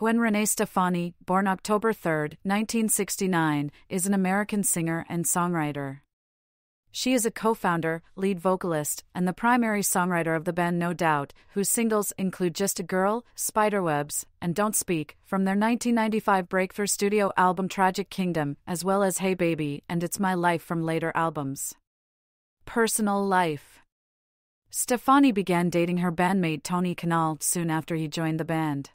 Gwen Renee Stefani, born October 3, 1969, is an American singer and songwriter. She is a co-founder, lead vocalist, and the primary songwriter of the band No Doubt, whose singles include Just a Girl, Spiderwebs, and Don't Speak, from their 1995 breakthrough studio album Tragic Kingdom, as well as Hey Baby and It's My Life from later albums. Personal life. Stefani began dating her bandmate Tony Kanal soon after he joined the band.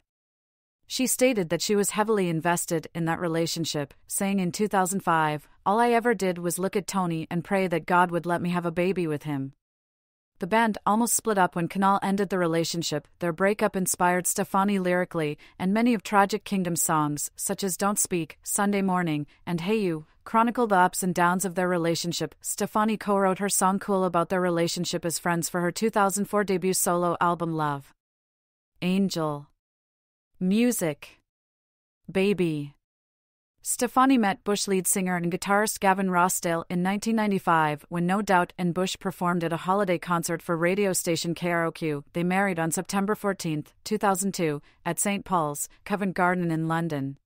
She stated that she was heavily invested in that relationship, saying in 2005, "All I ever did was look at Tony and pray that God would let me have a baby with him." The band almost split up when Kanal ended the relationship. Their breakup inspired Stefani lyrically, and many of Tragic Kingdom's songs, such as Don't Speak, Sunday Morning, and Hey You, chronicle the ups and downs of their relationship. Stefani co-wrote her song Cool about their relationship as friends for her 2004 debut solo album Love. Angel. Music. Baby. Stefani met Bush lead singer and guitarist Gavin Rossdale in 1995 when No Doubt and Bush performed at a holiday concert for radio station KROQ. They married on September 14, 2002, at St. Paul's, Covent Garden in London.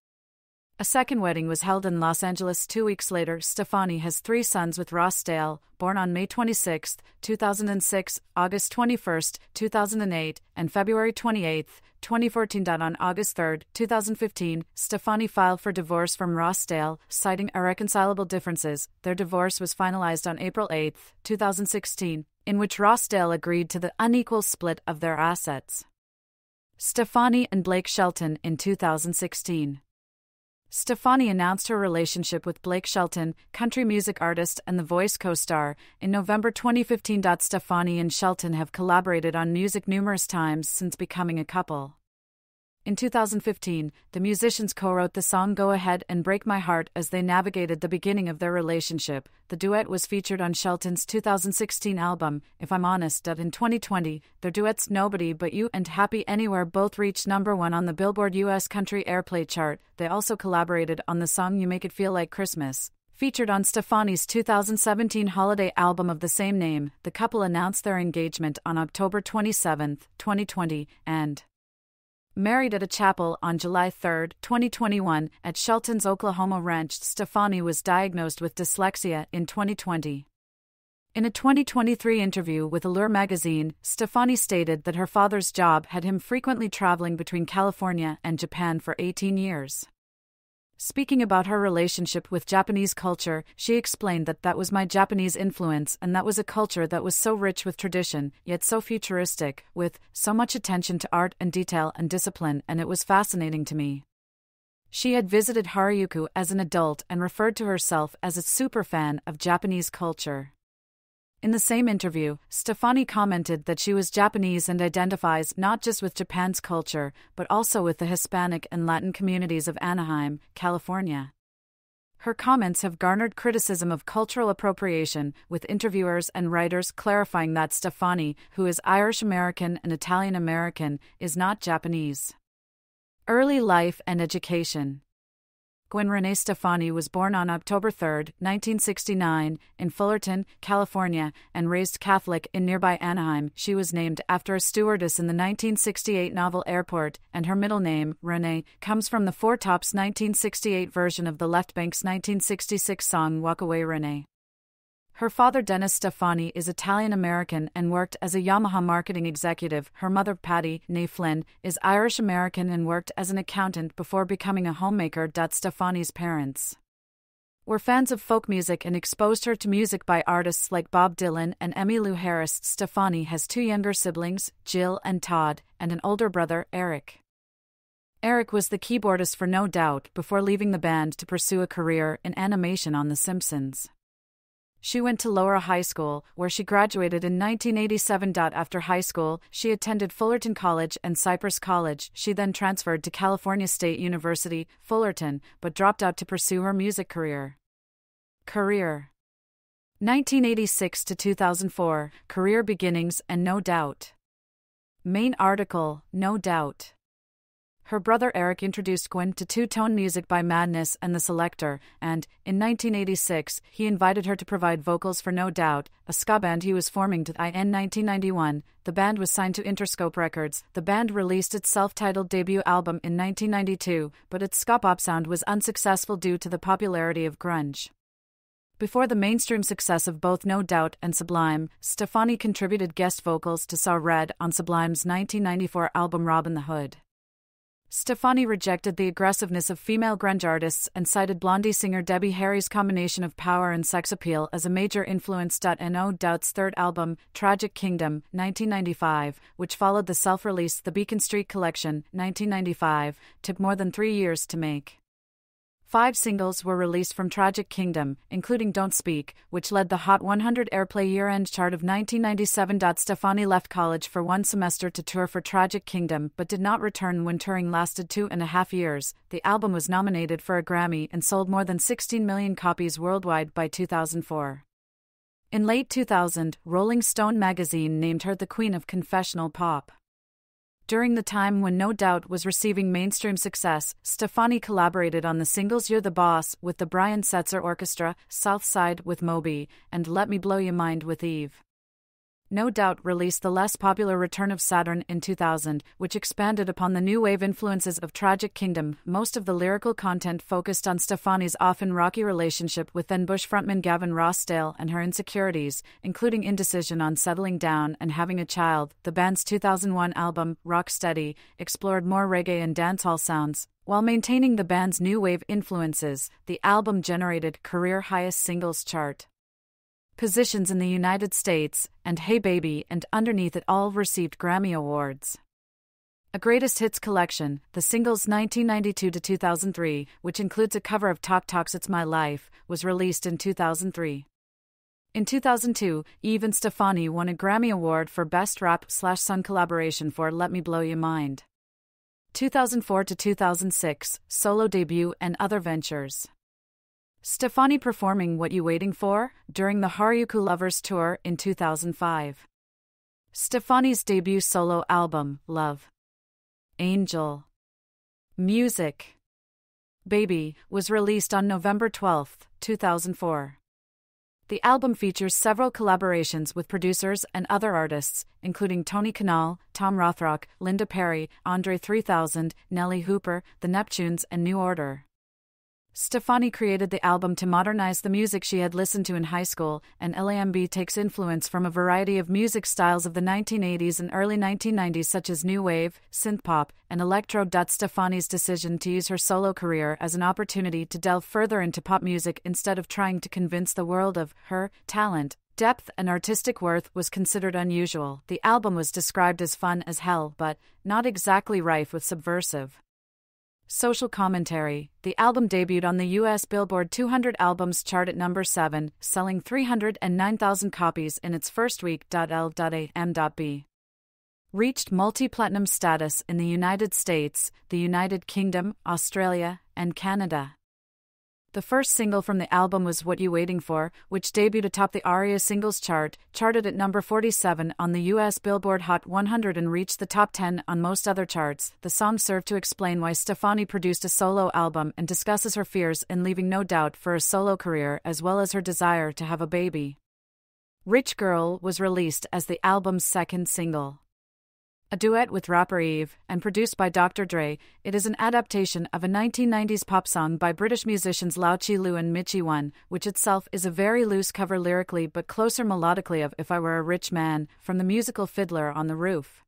A second wedding was held in Los Angeles 2 weeks later. Stefani has 3 sons with Rossdale, born on May 26, 2006, August 21, 2008, and February 28, 2014. On August 3, 2015, Stefani filed for divorce from Rossdale, citing irreconcilable differences. Their divorce was finalized on April 8, 2016, in which Rossdale agreed to the unequal split of their assets. Stefani and Blake Shelton in 2016. Stefani announced her relationship with Blake Shelton, country music artist and The Voice co-star, in November 2015. Stefani and Shelton have collaborated on music numerous times since becoming a couple. In 2015, the musicians co-wrote the song Go Ahead and Break My Heart as they navigated the beginning of their relationship. The duet was featured on Shelton's 2016 album, If I'm Honest. In 2020, their duets Nobody But You and Happy Anywhere both reached #1 on the Billboard US Country Airplay chart. They also collaborated on the song You Make It Feel Like Christmas, featured on Stefani's 2017 holiday album of the same name. The couple announced their engagement on October 27, 2020, and married at a chapel on July 3, 2021, at Shelton's Oklahoma ranch. Stefani was diagnosed with dyslexia in 2020. In a 2023 interview with Allure magazine, Stefani stated that her father's job had him frequently traveling between California and Japan for 18 years. Speaking about her relationship with Japanese culture, she explained that was my Japanese influence, and that was a culture that was so rich with tradition, yet so futuristic, with so much attention to art and detail and discipline, and it was fascinating to me. She had visited Harajuku as an adult and referred to herself as a superfan of Japanese culture. In the same interview, Stefani commented that she was Japanese and identifies not just with Japan's culture, but also with the Hispanic and Latin communities of Anaheim, California. Her comments have garnered criticism of cultural appropriation, with interviewers and writers clarifying that Stefani, who is Irish-American and Italian-American, is not Japanese. Early life and education. Gwen Renee Stefani was born on October 3, 1969, in Fullerton, California, and raised Catholic in nearby Anaheim. She was named after a stewardess in the 1968 novel Airport, and her middle name, Renee, comes from the Four Tops' 1968 version of the Left Bank's 1966 song Walk Away Renee. Her father Dennis Stefani is Italian-American and worked as a Yamaha marketing executive. Her mother Patty, née Flynn, is Irish-American and worked as an accountant before becoming a homemaker. Stefani's parents were fans of folk music and exposed her to music by artists like Bob Dylan and Emmylou Harris. Stefani has 2 younger siblings, Jill and Todd, and an older brother, Eric. Eric was the keyboardist for No Doubt before leaving the band to pursue a career in animation on The Simpsons. She went to Lower High School, where she graduated in 1987. After high school, she attended Fullerton College and Cypress College. She then transferred to California State University, Fullerton, but dropped out to pursue her music career. Career. 1986 to 2004, Career Beginnings and No Doubt. Main article, No Doubt. her brother Eric introduced Gwen to two-tone music by Madness and The Selector, and, in 1986, he invited her to provide vocals for No Doubt, a ska band he was forming. In 1991, the band was signed to Interscope Records. The band released its self-titled debut album in 1992, but its ska pop sound was unsuccessful due to the popularity of grunge. Before the mainstream success of both No Doubt and Sublime, Stefani contributed guest vocals to Saw Red on Sublime's 1994 album Robin the Hood. Stefani rejected the aggressiveness of female grunge artists and cited Blondie singer Debbie Harry's combination of power and sex appeal as a major influence. No Doubt's third album, Tragic Kingdom, 1995, which followed the self-release The Beacon Street Collection, 1995, took more than 3 years to make. 5 singles were released from Tragic Kingdom, including Don't Speak, which led the Hot 100 Airplay year-end chart of 1997. Stefani left college for 1 semester to tour for Tragic Kingdom but did not return when touring lasted 2.5 years. The album was nominated for a Grammy and sold more than 16 million copies worldwide by 2004. In late 2000, Rolling Stone magazine named her the Queen of Confessional Pop. During the time when No Doubt was receiving mainstream success, Stefani collaborated on the singles You're the Boss with the Brian Setzer Orchestra, South Side with Moby, and Let Me Blow Your Mind with Eve. No Doubt released the less popular Return of Saturn in 2000, which expanded upon the new wave influences of Tragic Kingdom. Most of the lyrical content focused on Stefani's often rocky relationship with then Bush frontman Gavin Rossdale and her insecurities, including indecision on settling down and having a child. The band's 2001 album, Rock Steady, explored more reggae and dancehall sounds. While maintaining the band's new wave influences, the album generated career highest singles chart positions in the United States, and Hey Baby and Underneath It all received Grammy Awards. A Greatest Hits collection, the singles 1992 to 2003, which includes a cover of Talk Talk's It's My Life, was released in 2003. In 2002, Eve and Stefani won a Grammy Award for Best Rap/Sun collaboration for Let Me Blow Your Mind. 2004 to 2006, solo debut and other ventures. Stefani performing What You Waiting For? During the Harajuku Lovers Tour in 2005. Stefani's debut solo album, Love. Angel. Music. Baby, was released on November 12, 2004. The album features several collaborations with producers and other artists, including Tony Kanal, Tom Rothrock, Linda Perry, Andre 3000, Nelly Hooper, The Neptunes, and New Order. Stefani created the album to modernize the music she had listened to in high school, and LAMB takes influence from a variety of music styles of the 1980s and early 1990s such as new wave, synthpop, and electro. Stefani's decision to use her solo career as an opportunity to delve further into pop music instead of trying to convince the world of her talent, depth, and artistic worth was considered unusual. The album was described as fun as hell but not exactly rife with subversive social commentary. The album debuted on the U.S. Billboard 200 Albums chart at number 7, selling 309,000 copies in its first week. L.A.M.B. reached multi-platinum status in the United States, the United Kingdom, Australia, and Canada. The first single from the album was What You Waiting For, which debuted atop the ARIA Singles Chart, charted at number 47 on the U.S. Billboard Hot 100 and reached the top 10 on most other charts. The song served to explain why Stefani produced a solo album and discusses her fears in leaving No Doubt for a solo career as well as her desire to have a baby. Rich Girl was released as the album's second single. A duet with rapper Eve, and produced by Dr. Dre, it is an adaptation of a 1990s pop song by British musicians Lau Chi Lu and Mitchie One, which itself is a very loose cover lyrically but closer melodically of If I Were a Rich Man, from the musical Fiddler on the Roof.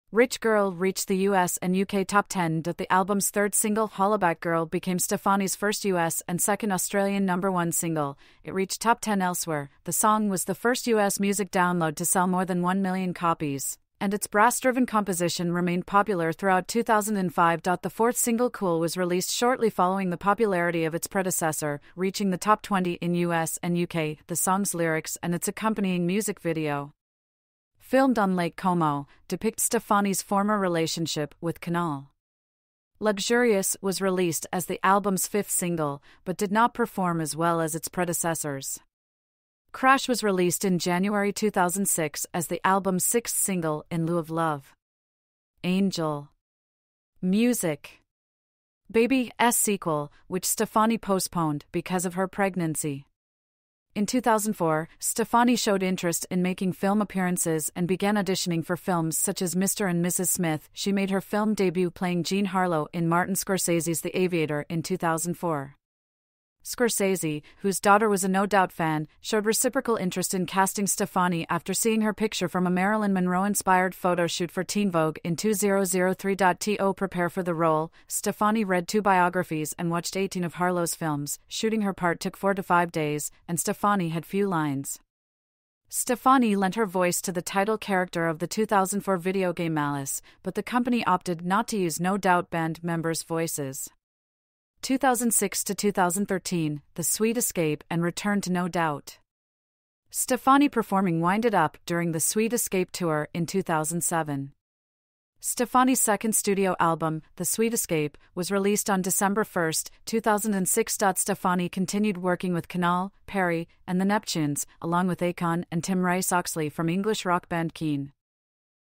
Rich Girl reached the US and UK top 10. The album's third single, Hollaback Girl, became Stefani's first US and second Australian number 1 single. It reached top 10 elsewhere. The song was the first US music download to sell more than 1 million copies, and its brass-driven composition remained popular throughout 2005. The fourth single, Cool, was released shortly following the popularity of its predecessor, reaching the top 20 in US and UK. The song's lyrics and its accompanying music video, filmed on Lake Como, depict Stefani's former relationship with Kanal. Luxurious was released as the album's fifth single, but did not perform as well as its predecessors. Crash was released in January 2006 as the album's sixth single in lieu of Love. Angel. Music. Baby's sequel, which Stefani postponed because of her pregnancy. In 2004, Stefani showed interest in making film appearances and began auditioning for films such as Mr. and Mrs. Smith. She made her film debut playing Jean Harlow in Martin Scorsese's The Aviator in 2004. Scorsese, whose daughter was a No Doubt fan, showed reciprocal interest in casting Stefani after seeing her picture from a Marilyn Monroe-inspired photo shoot for Teen Vogue in 2003. To prepare for the role, Stefani read 2 biographies and watched 18 of Harlow's films. Shooting her part took 4 to 5 days, and Stefani had few lines. Stefani lent her voice to the title character of the 2004 video game Malice, but the company opted not to use No Doubt band members' voices. 2006 to 2013, The Sweet Escape and Return to No Doubt. Stefani performing Wind It Up during the Sweet Escape tour in 2007. Stefani's second studio album, The Sweet Escape, was released on December 1, 2006. Stefani continued working with Kunal, Perry, and the Neptunes, along with Akon and Tim Rice-Oxley from English rock band Keane.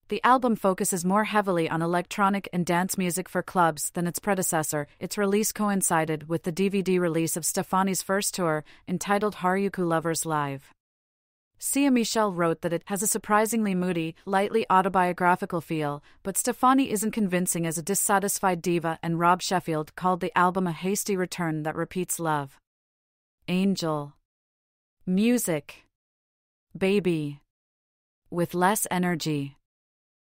The album focuses more heavily on electronic and dance music for clubs than its predecessor. Its release coincided with the DVD release of Stefani's first tour, entitled Harajuku Lovers Live. Sia Michelle wrote that it has a surprisingly moody, lightly autobiographical feel, but Stefani isn't convincing as a dissatisfied diva, and Rob Sheffield called the album a hasty return that repeats love. Angel. Music. Baby. With less energy.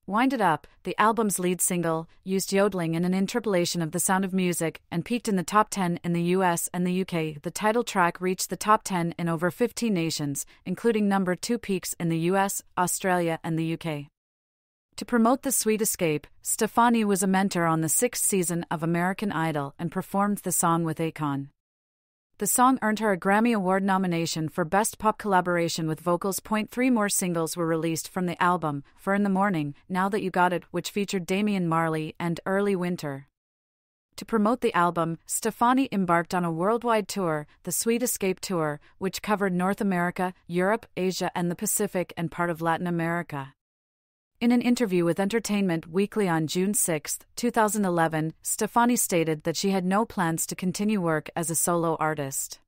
Wind It Up, the album's lead single, used yodeling and an interpolation of The Sound of Music and peaked in the top 10 in the US and the UK. The title track reached the top 10 in over 15 nations, including number 2 peaks in the US, Australia, and the UK. To promote The Sweet Escape, Stefani was a mentor on the 6th season of American Idol and performed the song with Akon. The song earned her a Grammy Award nomination for Best Pop Collaboration with Vocals. 3 more singles were released from the album, For in the Morning, Now That You Got It, which featured Damian Marley, and Early Winter. To promote the album, Stefani embarked on a worldwide tour, the Sweet Escape Tour, which covered North America, Europe, Asia, and the Pacific, and part of Latin America. In an interview with Entertainment Weekly on June 6, 2011, Stefani stated that she had no plans to continue work as a solo artist.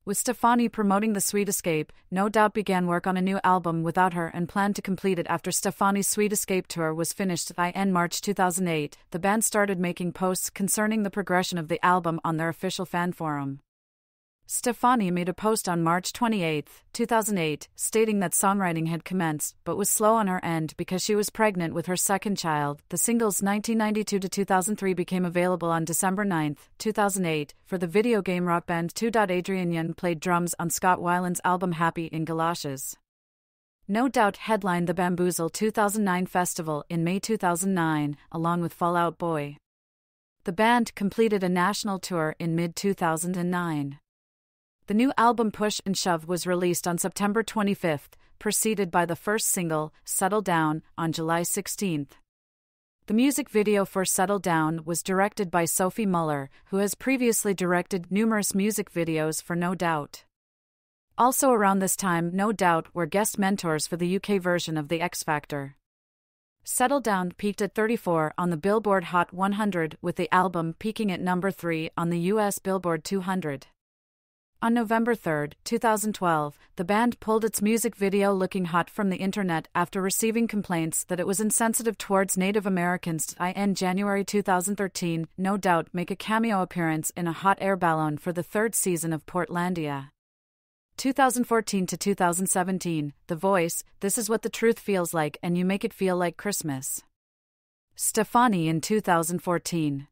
With Stefani promoting The Sweet Escape, No Doubt began work on a new album without her and planned to complete it after Stefani's Sweet Escape tour was finished in March 2008. The band started making posts concerning the progression of the album on their official fan forum. Stefani made a post on March 28, 2008, stating that songwriting had commenced but was slow on her end because she was pregnant with her second child. The singles 1992 to 2003 became available on December 9, 2008, for the video game rock band 2. Adrian Young played drums on Scott Weiland's album Happy in Galoshes. No Doubt headlined the Bamboozle 2009 festival in May 2009, along with Fall Out Boy. The band completed a national tour in mid-2009. The new album Push and Shove was released on September 25, preceded by the first single, Settle Down, on July 16. The music video for Settle Down was directed by Sophie Muller, who has previously directed numerous music videos for No Doubt. Also around this time, No Doubt were guest mentors for the UK version of The X Factor. Settle Down peaked at 34 on the Billboard Hot 100, with the album peaking at number 3 on the US Billboard 200. On November 3, 2012, the band pulled its music video Looking Hot from the internet after receiving complaints that it was insensitive towards Native Americans. In January 2013, No Doubt make a cameo appearance in a hot air balloon for the 3rd season of Portlandia. 2014 to 2017, The Voice, This Is What the Truth Feels Like and You Make It Feel Like Christmas. Stefani in 2014.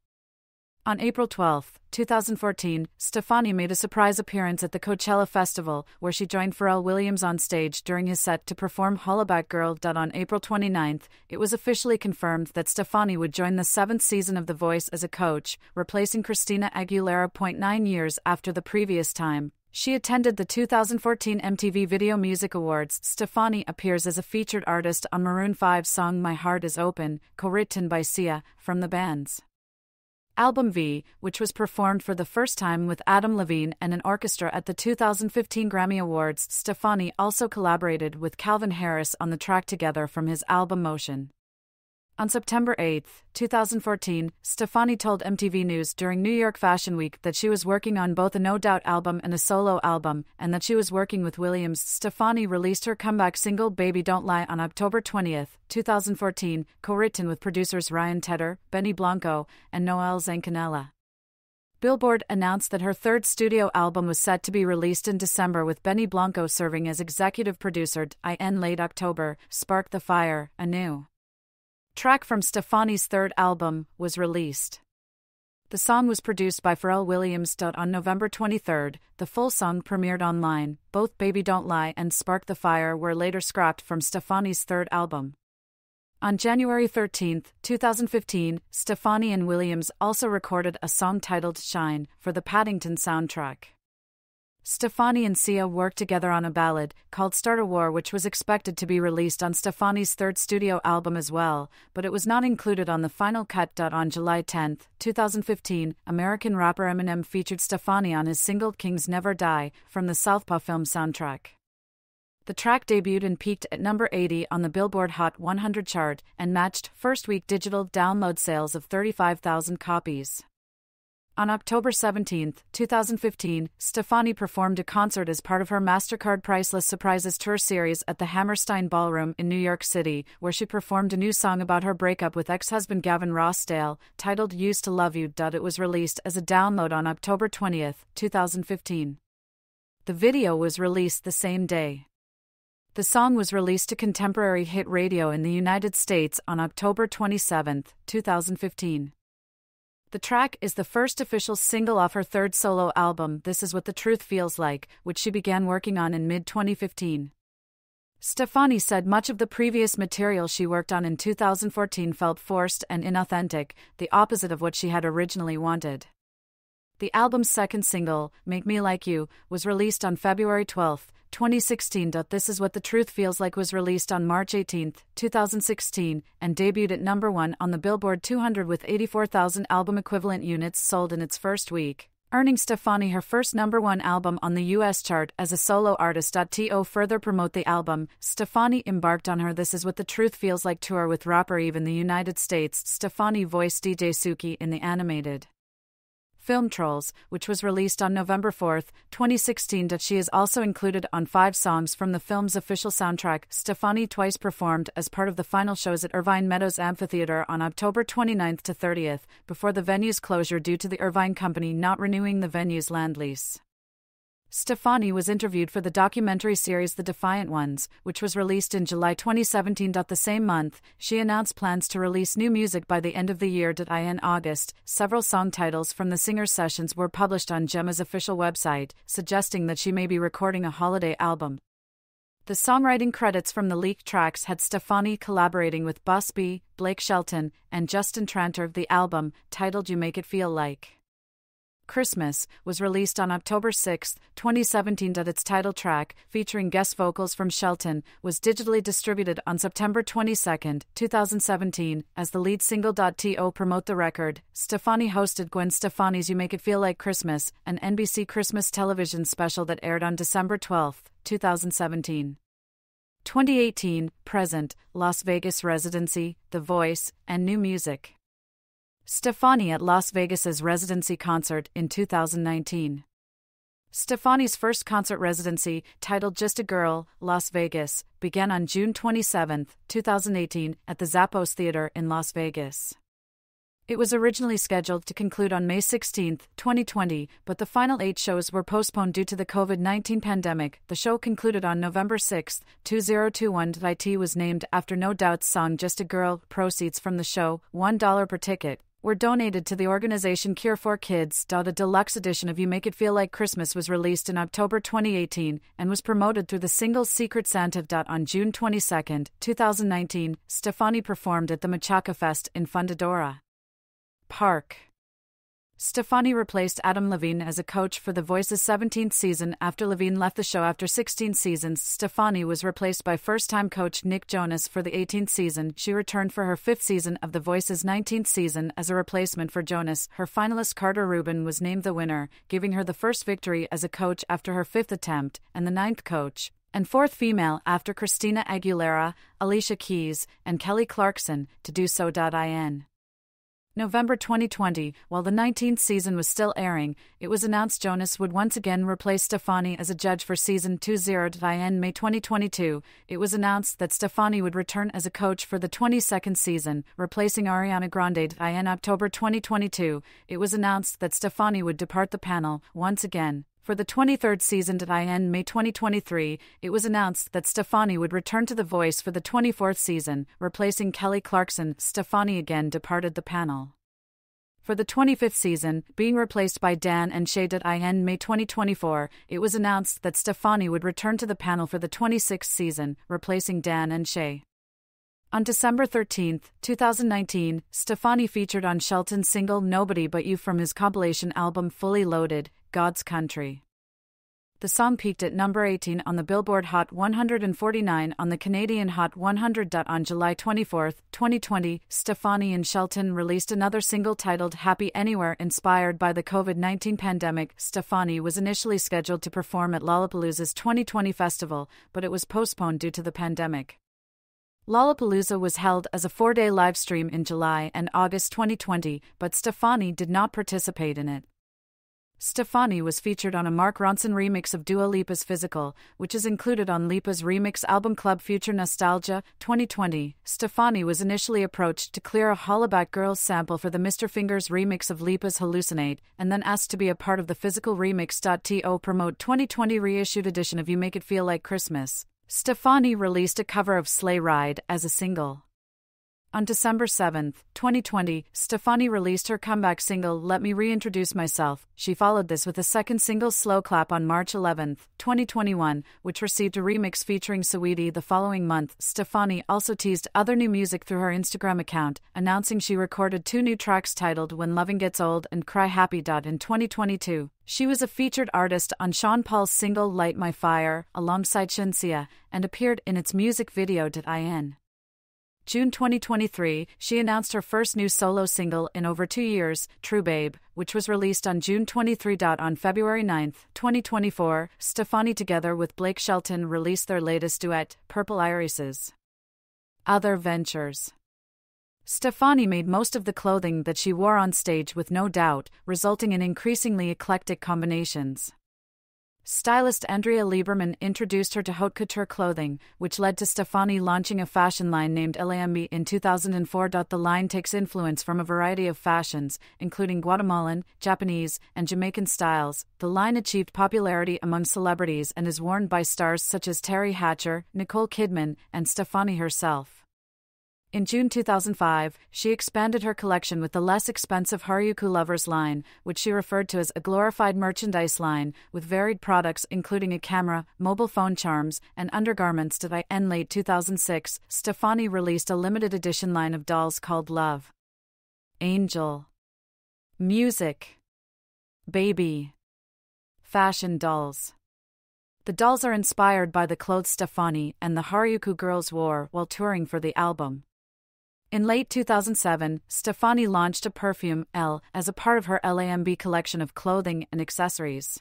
On April 12, 2014, Stefani made a surprise appearance at the Coachella Festival, where she joined Pharrell Williams on stage during his set to perform Hollaback Girl. On April 29, it was officially confirmed that Stefani would join the 7th season of The Voice as a coach, replacing Christina Aguilera. 9 years after the previous time she attended the 2014 MTV Video Music Awards, Stefani appears as a featured artist on Maroon 5's song My Heart Is Open, co-written by Sia, from the band's album V, which was performed for the first time with Adam Levine and an orchestra at the 2015 Grammy Awards. Stefani also collaborated with Calvin Harris on the track Together from his album Motion. On September 8, 2014, Stefani told MTV News during New York Fashion Week that she was working on both a No Doubt album and a solo album, and that she was working with Williams. Stefani released her comeback single Baby Don't Lie on October 20, 2014, co-written with producers Ryan Tedder, Benny Blanco, and Noel Zancanella. Billboard announced that her third studio album was set to be released in December, with Benny Blanco serving as executive producer. In late October, Spark the Fire, a new track from Stefani's third album, was released. The song was produced by Pharrell Williams. On November 23, the full song premiered online. Both Baby Don't Lie and Spark the Fire were later scrapped from Stefani's third album. On January 13, 2015, Stefani and Williams also recorded a song titled Shine for the Paddington soundtrack. Stefani and Sia worked together on a ballad called Start a War, which was expected to be released on Stefani's third studio album as well, but it was not included on the final cut. On July 10, 2015, American rapper Eminem featured Stefani on his single Kings Never Die from the Southpaw film soundtrack. The track debuted and peaked at number 80 on the Billboard Hot 100 chart and matched first-week digital download sales of 35,000 copies. On October 17, 2015, Stefani performed a concert as part of her MasterCard Priceless Surprises tour series at the Hammerstein Ballroom in New York City, where she performed a new song about her breakup with ex-husband Gavin Rossdale, titled Used to Love You. It was released as a download on October 20, 2015. The video was released the same day. The song was released to Contemporary Hit Radio in the United States on October 27, 2015. The track is the first official single off her third solo album, This Is What the Truth Feels Like, which she began working on in mid-2015. Stefani said much of the previous material she worked on in 2014 felt forced and inauthentic, the opposite of what she had originally wanted. The album's second single, Make Me Like You, was released on February 12, 2016. This Is What the Truth Feels Like was released on March 18, 2016, and debuted at number 1 on the Billboard 200 with 84,000 album equivalent units sold in its first week, earning Stefani her first number 1 album on the U.S. chart as a solo artist. To further promote the album, Stefani embarked on her This Is What the Truth Feels Like tour with rapper Eve in the United States. Stefani voiced DJ Suki in the animated film Trolls, which was released on November 4, 2016. She is also included on 5 songs from the film's official soundtrack. Stefani twice performed as part of the final shows at Irvine Meadows Amphitheater on October 29 to 30, before the venue's closure due to the Irvine Company not renewing the venue's land lease. Stefani was interviewed for the documentary series The Defiant Ones, which was released in July 2017. The same month, she announced plans to release new music by the end of the year. In August, several song titles from the singer's sessions were published on Gemma's official website, suggesting that she may be recording a holiday album. The songwriting credits from the leaked tracks had Stefani collaborating with Bus B, Blake Shelton, and Justin Tranter. The album, titled You Make It Feel Like Christmas, was released on October 6, 2017. Its title track, featuring guest vocals from Shelton, was digitally distributed on September 22, 2017, as the lead single. To promote the record, Stefani hosted Gwen Stefani's You Make It Feel Like Christmas, an NBC Christmas television special that aired on December 12, 2017. 2018, present, Las Vegas residency, The Voice, and new music. Stefani at Las Vegas's residency concert in 2019. Stefani's first concert residency, titled Just a Girl, Las Vegas, began on June 27, 2018, at the Zappos Theater in Las Vegas. It was originally scheduled to conclude on May 16, 2020, but the final 8 shows were postponed due to the COVID-19 pandemic. The show concluded on November 6, 2021. IT was named after No Doubt's song Just a Girl. Proceeds from the show, $1 per ticket, were donated to the organization Cure for Kids. A deluxe edition of You Make It Feel Like Christmas was released in October 2018 and was promoted through the single Secret Santa. On June 22, 2019, Stefani performed at the Machaca Fest in Fundadora Park. Stefani replaced Adam Levine as a coach for The Voice's 17th season after Levine left the show after 16 seasons. Stefani was replaced by first-time coach Nick Jonas for the 18th season. She returned for her 5th season of The Voice's 19th season as a replacement for Jonas. Her finalist Carter Rubin was named the winner, giving her the first victory as a coach after her 5th attempt, and the 9th coach, and fourth female after Christina Aguilera, Alicia Keys, and Kelly Clarkson, to do so. In November 2020, while the 19th season was still airing, it was announced Jonas would once again replace Stefani as a judge for season 20. In May 2022, it was announced that Stefani would return as a coach for the 22nd season, replacing Ariana Grande. In October 2022, it was announced that Stefani would depart the panel once again. For the 23rd season. In May 2023, it was announced that Stefani would return to The Voice for the 24th season, replacing Kelly Clarkson. Stefani again departed the panel for the 25th season, being replaced by Dan and Shay. In May 2024, it was announced that Stefani would return to the panel for the 26th season, replacing Dan and Shay. On December 13, 2019, Stefani featured on Shelton's single Nobody But You from his compilation album Fully Loaded, God's Country. The song peaked at number 18 on the Billboard Hot 149 on the Canadian Hot 100. On July 24, 2020, Stefani and Shelton released another single titled Happy Anywhere. Inspired by the COVID-19 pandemic, Stefani was initially scheduled to perform at Lollapalooza's 2020 festival, but it was postponed due to the pandemic. Lollapalooza was held as a 4-day live stream in July and August 2020, but Stefani did not participate in it. Stefani was featured on a Mark Ronson remix of Dua Lipa's Physical, which is included on Lipa's remix album Club Future Nostalgia 2020. Stefani was initially approached to clear a Hollaback Girls sample for the Mr. Fingers remix of Lipa's Hallucinate, and then asked to be a part of the Physical remix. To promote 2020 reissued edition of You Make It Feel Like Christmas, Stefani released a cover of Sleigh Ride as a single. On December 7, 2020, Stefani released her comeback single Let Me Reintroduce Myself. She followed this with a second single Slow Clap on March 11, 2021, which received a remix featuring Saweetie the following month. Stefani also teased other new music through her Instagram account, announcing she recorded 2 new tracks titled When Loving Gets Old and Cry Happy. In 2022, she was a featured artist on Sean Paul's single Light My Fire, alongside Shensia, and appeared in its music video. In June 2023, she announced her first new solo single in over 2 years, True Babe, which was released on June 23. On February 9, 2024, Stefani together with Blake Shelton released their latest duet, Purple Irises. Other ventures. Stefani made most of the clothing that she wore on stage with No Doubt, resulting in increasingly eclectic combinations. Stylist Andrea Lieberman introduced her to haute couture clothing, which led to Stefani launching a fashion line named Lamb in 2004. The line takes influence from a variety of fashions, including Guatemalan, Japanese, and Jamaican styles. The line achieved popularity among celebrities and is worn by stars such as Terry Hatcher, Nicole Kidman, and Stefani herself. In June 2005, she expanded her collection with the less expensive Haruku Lovers line, which she referred to as a glorified merchandise line, with varied products including a camera, mobile phone charms, and undergarments. In late 2006, Stefani released a limited edition line of dolls called Love, Angel, Music, Baby, Fashion dolls. The dolls are inspired by the clothes Stefani and the Haruku girls wore while touring for the album. In late 2007, Stefani launched a perfume, Elle, as a part of her Lamb collection of clothing and accessories.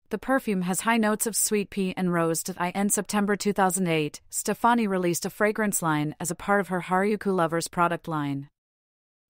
The perfume has high notes of sweet pea and rose. In September 2008, Stefani released a fragrance line as a part of her Haruku Lovers product line.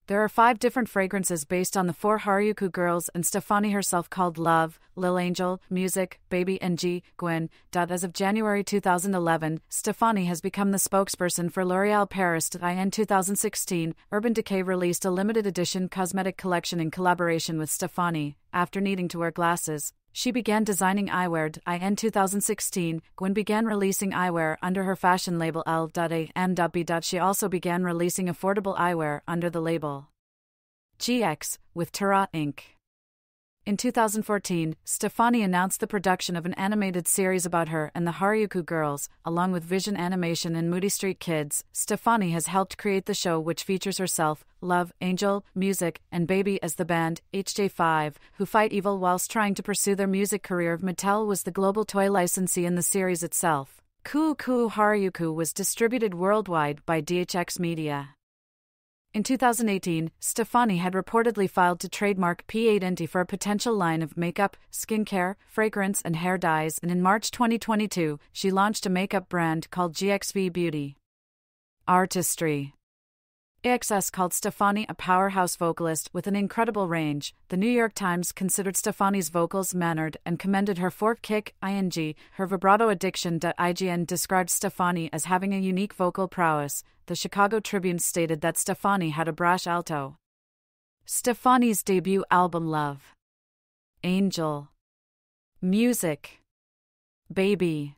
There are 5 different fragrances based on the 4 Haruku girls and Stefani herself called Love, Lil Angel, Music, Baby and G. Gwen. As of January 2011, Stefani has become the spokesperson for L'Oréal Paris. In 2016, Urban Decay released a limited edition cosmetic collection in collaboration with Stefani. After needing to wear glasses, she began designing eyewear. In 2016, Gwen began releasing eyewear under her fashion label L.A.M.B. She also began releasing affordable eyewear under the label GX, with Tara Inc. In 2014, Stefani announced the production of an animated series about her and the Haruku girls, along with Vision Animation and Moody Street Kids. Stefani has helped create the show, which features herself, Love, Angel, Music, and Baby as the band, HJ5, who fight evil whilst trying to pursue their music career. Mattel was the global toy licensee in the series itself. Kuu Kuu Haruku was distributed worldwide by DHX Media. In 2018, Stefani had reportedly filed to trademark P8NT for a potential line of makeup, skincare, fragrance, and hair dyes, and in March 2022, she launched a makeup brand called GXV Beauty. Artistry. AXS called Stefani a powerhouse vocalist with an incredible range. The New York Times considered Stefani's vocals mannered and commended her fork kick, ing, her vibrato addiction. IGN described Stefani as having a unique vocal prowess. The Chicago Tribune stated that Stefani had a brash alto. Stefani's debut album Love. Angel. Music. Baby.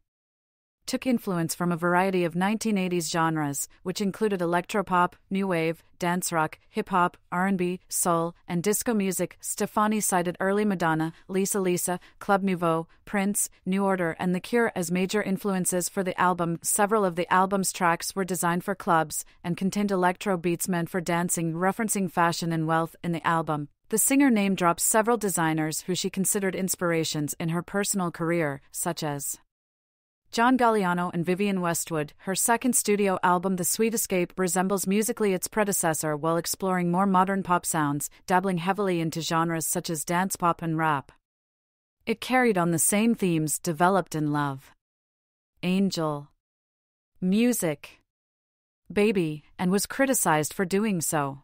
Took influence from a variety of 1980s genres, which included electropop, new wave, dance rock, hip-hop, R&B, soul, and disco music. Stefani cited early Madonna, Lisa, Club Nouveau, Prince, New Order, and The Cure as major influences for the album. Several of the album's tracks were designed for clubs and contained electro beats meant for dancing, referencing fashion and wealth in the album. The singer name-drops several designers who she considered inspirations in her personal career, such as John Galliano and Vivienne Westwood. Her second studio album, The Sweet Escape, resembles musically its predecessor while exploring more modern pop sounds, dabbling heavily into genres such as dance pop and rap. It carried on the same themes developed in Love. Angel. Music. Baby, and was criticized for doing so.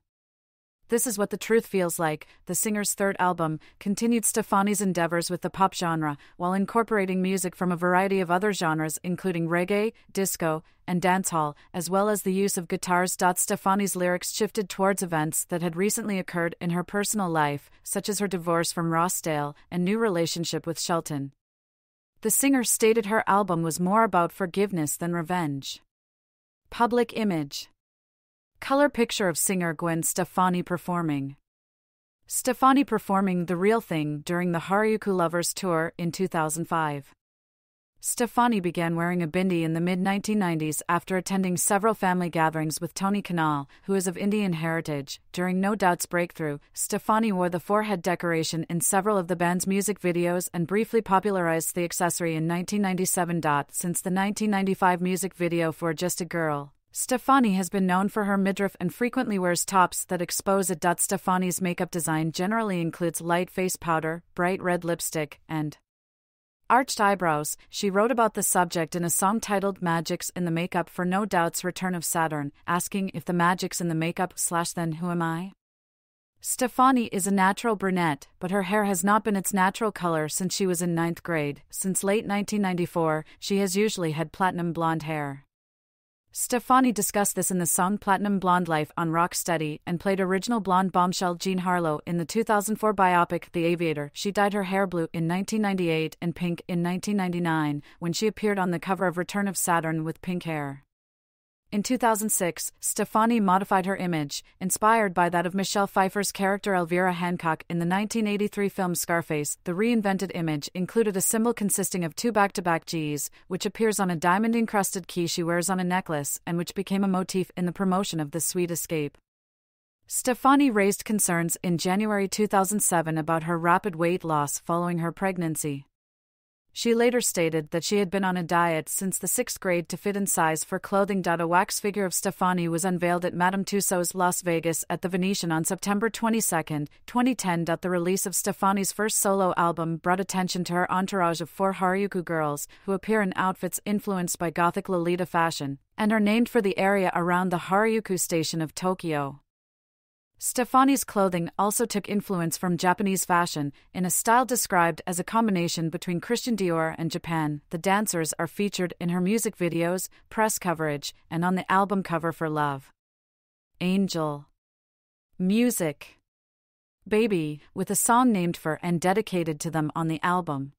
This Is What the Truth Feels Like, the singer's third album, continued Stefani's endeavors with the pop genre, while incorporating music from a variety of other genres including reggae, disco, and dancehall, as well as the use of guitars. Stefani's lyrics shifted towards events that had recently occurred in her personal life, such as her divorce from Ross Dale and new relationship with Shelton. The singer stated her album was more about forgiveness than revenge. Public image. Color picture of singer Gwen Stefani performing. Stefani performing The Real Thing during the Harajuku Lovers Tour in 2005. Stefani began wearing a bindi in the mid-1990s after attending several family gatherings with Tony Kanal, who is of Indian heritage. During No Doubt's breakthrough, Stefani wore the forehead decoration in several of the band's music videos and briefly popularized the accessory in 1997. Since the 1995 music video for Just a Girl, Stefani has been known for her midriff and frequently wears tops that expose it. Stefani's makeup design generally includes light face powder, bright red lipstick, and arched eyebrows. She wrote about the subject in a song titled Magics in the Makeup for No Doubt's Return of Saturn, asking if the magic's in the makeup / then who am I? Stefani is a natural brunette, but her hair has not been its natural color since she was in 9th grade. Since late 1994, she has usually had platinum blonde hair. Stefani discussed this in the song Platinum Blonde Life on Rocksteady and played original blonde bombshell Jean Harlow in the 2004 biopic The Aviator. She dyed her hair blue in 1998 and pink in 1999 when she appeared on the cover of Return of Saturn with pink hair. In 2006, Stefani modified her image, inspired by that of Michelle Pfeiffer's character Elvira Hancock in the 1983 film Scarface. The reinvented image included a symbol consisting of two back-to-back Gs, which appears on a diamond-encrusted key she wears on a necklace and which became a motif in the promotion of The Sweet Escape. Stefani raised concerns in January 2007 about her rapid weight loss following her pregnancy. She later stated that she had been on a diet since the 6th grade to fit in size for clothing. A wax figure of Stefani was unveiled at Madame Tussauds Las Vegas at the Venetian on September 22, 2010. The release of Stefani's first solo album brought attention to her entourage of 4 Harajuku girls, who appear in outfits influenced by Gothic Lolita fashion, and are named for the area around the Harajuku station of Tokyo. Stefani's clothing also took influence from Japanese fashion, in a style described as a combination between Christian Dior and Japan. The dancers are featured in her music videos, press coverage, and on the album cover for Love. Angel. Music. Baby, with a song named for and dedicated to them on the album.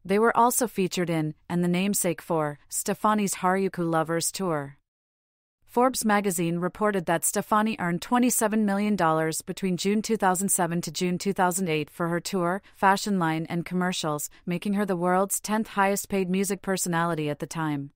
They were also featured in, and the namesake for, Stefani's Harajuku Lovers Tour. Forbes magazine reported that Stefani earned $27 million between June 2007 to June 2008 for her tour, fashion line, and commercials, making her the world's 10th highest-paid music personality at the time.